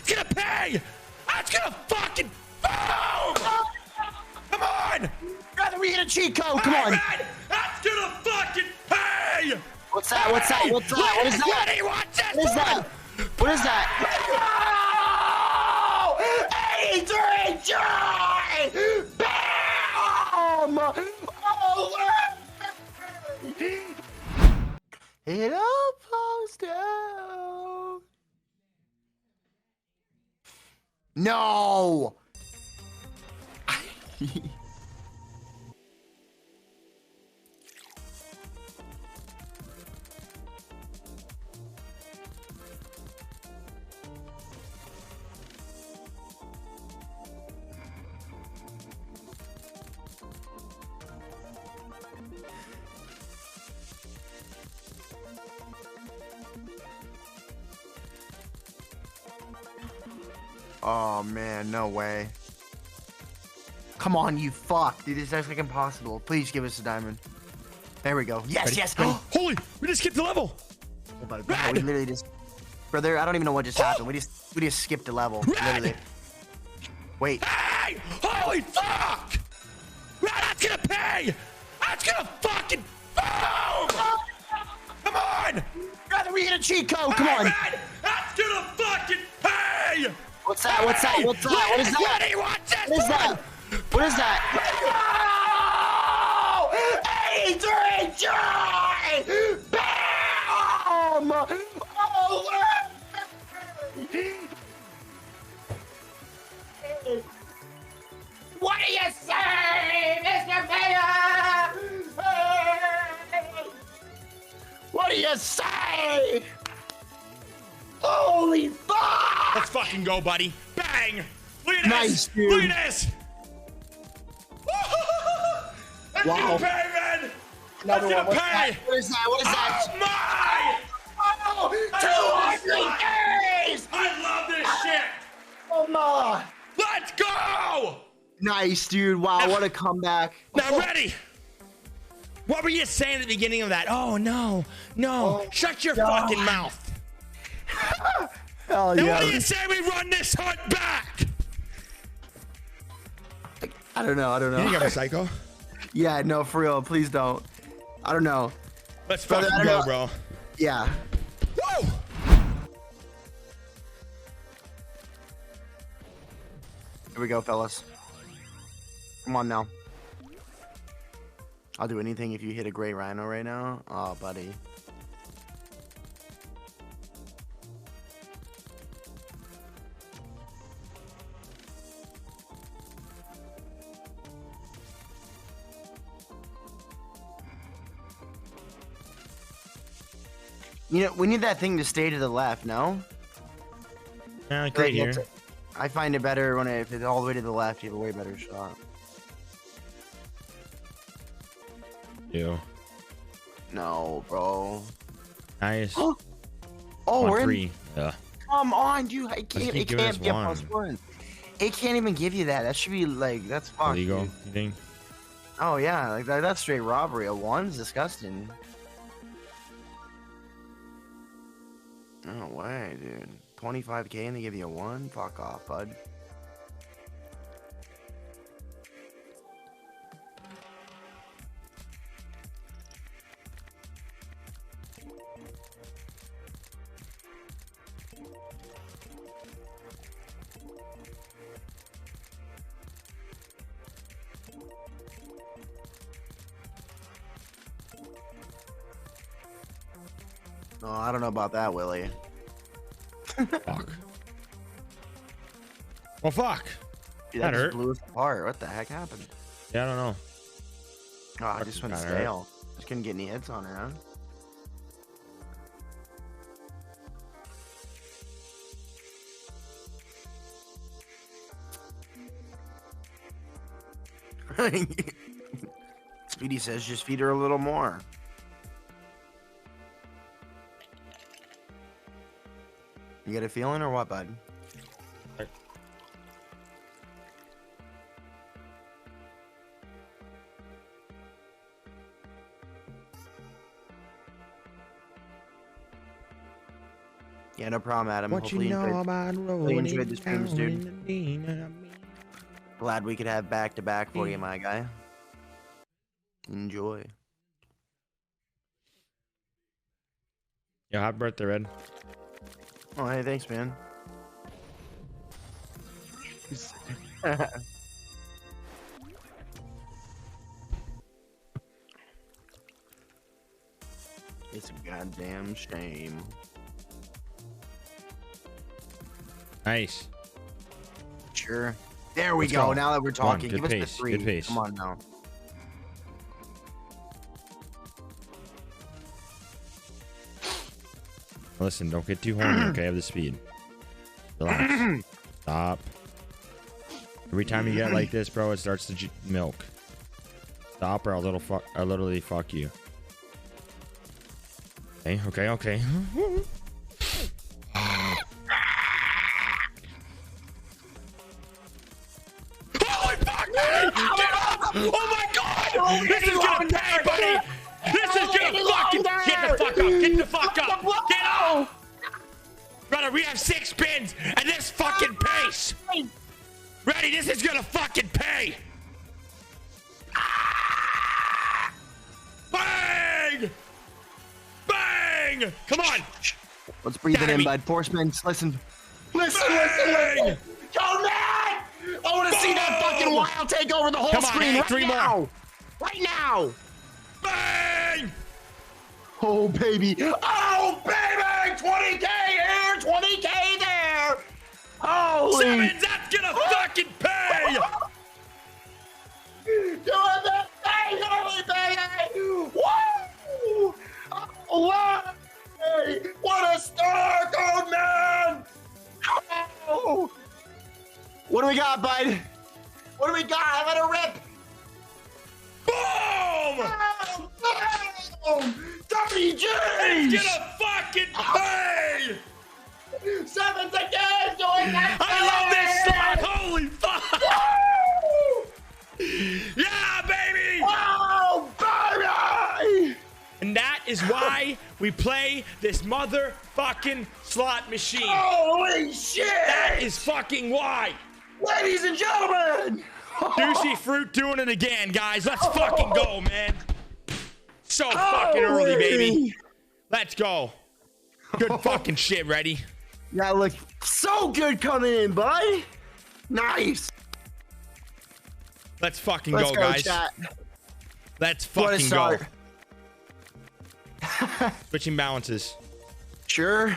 That's gonna pay! That's gonna fucking boom! Come on! Brother, we get a cheat code. Come on. Alright, that's gonna fucking pay! What's that? What's that? What's that? What is that? Lenny, watch this! What is that? What is that? Oh! 83 joy! Bam! Oh, it all falls down. No! Oh man, no way. Come on, you fuck. Dude, this is like impossible. Please give us a diamond. There we go. Yes, Ready? yes. Ready. Holy, we just skipped the level. Oh, but we literally just, brother, I don't even know what just happened. We just skipped a level. Literally. Wait. Hey! Holy fuck! That's gonna pay! That's gonna fucking boom! Come on! Brother, we get a cheat code. Come on. Alright, that's gonna fucking pay! What's that? What's that? What's that? What is that? Lenny, watch this! What is that? What is that? Oh! 83 joy! Bam! Oh, What do you say, Mr. Mayor? what do you say? Holy fuck! Let's fucking go, buddy. Bang! Look at Nice, this! dude. Look at this! That's Wow. gonna pay, man! Another That's one. gonna What's pay! that? What is that? What is that? Oh my! Oh, 200 days! I love this shit! Oh my! Let's go! Nice, dude. Wow, what a comeback. Now, ready? What were you saying at the beginning of that? Oh, no. No. Oh, Shut your God. fucking mouth. Hell Now, yeah. what do you say we run this hunt back? I don't know. I don't You think know. I'm a psycho? Yeah, no, for real. Please don't. I don't know. Let's Brother, fucking I don't go, know. bro. Yeah. Woo! Here we go, fellas. Come on now. I'll do anything if you hit a gray rhino right now. Oh, buddy. You know, we need that thing to stay to the left, no? Yeah, Like, great here. it's- I find it better when if it's all the way to the left, you have a way better shot. You. No, bro. Nice. Oh, On we're in. 3. Yeah. Come on, dude. It keep can't giving us be a one. +1. It can't even give you that. That should be like, that's fucked. Illegal, dude. you think? Oh, yeah. Like that's straight robbery. A 1's disgusting. No way, dude. 25K and they give you a 1? Fuck off, bud. Oh, I don't know about that, Willie. Fuck. Well, fuck. Dude, That that just hurt. blew us apart. What the heck happened? Yeah, I don't know. Oh, I just went Kinda hurt. stale. Just couldn't get any hits on her, huh? Speedy says just feed her a little more. You get a feeling or what, bud? Yeah, no problem, Adam. What you know about rolling enjoyed the streams, down dude. in the dean of me? Glad we could have back-to-back for you, my guy. Enjoy. Yo, happy birthday, Red. Oh, hey, thanks, man. It's a goddamn shame. Nice. Sure. There we Let's go. go. Now that we're Come on, talking, good give us pace, the 3. good pace. Come on now. Listen, don't get too horny, okay? Have the speed. Relax. Stop. Every time you get like this, bro, it starts to milk. Stop or I'll literally fuck you. Okay, okay, okay. Holy fuck, man! Get up! Oh my god! This is gonna pay, buddy! This is gonna fucking get the fuck up! Get the fuck up! Get up! Brother, we have 6 pins at this fucking pace! Ready? This is gonna fucking pay! Bang! Bang! Come on! Let's breathe it in, Daddy. bud. Forcemen, listen. Listen, Bang! listen. Go, man! I want to see that fucking wild take over the whole Come on, screen man, right 3 more. now. Right now. Bang! Oh, baby. Oh, baby! 20K here, 20K there. Holy. 7s, that's gonna fucking pay! Doing the thing, holy baby! Woo! Oh, wow! Hey, what a star, Gold Man! Oh. What do we got, bud? What do we got? Let it rip! Boom! Boom! It's WGs! gonna fucking pay! 7s again, doing that I love this thing! slot! Holy fuck! Woo! Yeah, baby! Oh, baby! And that is why we play this motherfucking slot machine. Holy shit! That is fucking why. Ladies and gentlemen! Juicy Fruit doing it again, guys. Let's fucking go, man. So fucking early, baby. Let's go. Good fucking shit, ready? Yeah, look so good coming in, bud. Nice. Let's fucking Let's go, go, guys. chat. Let's What a fucking go. start. Switching balances. Sure.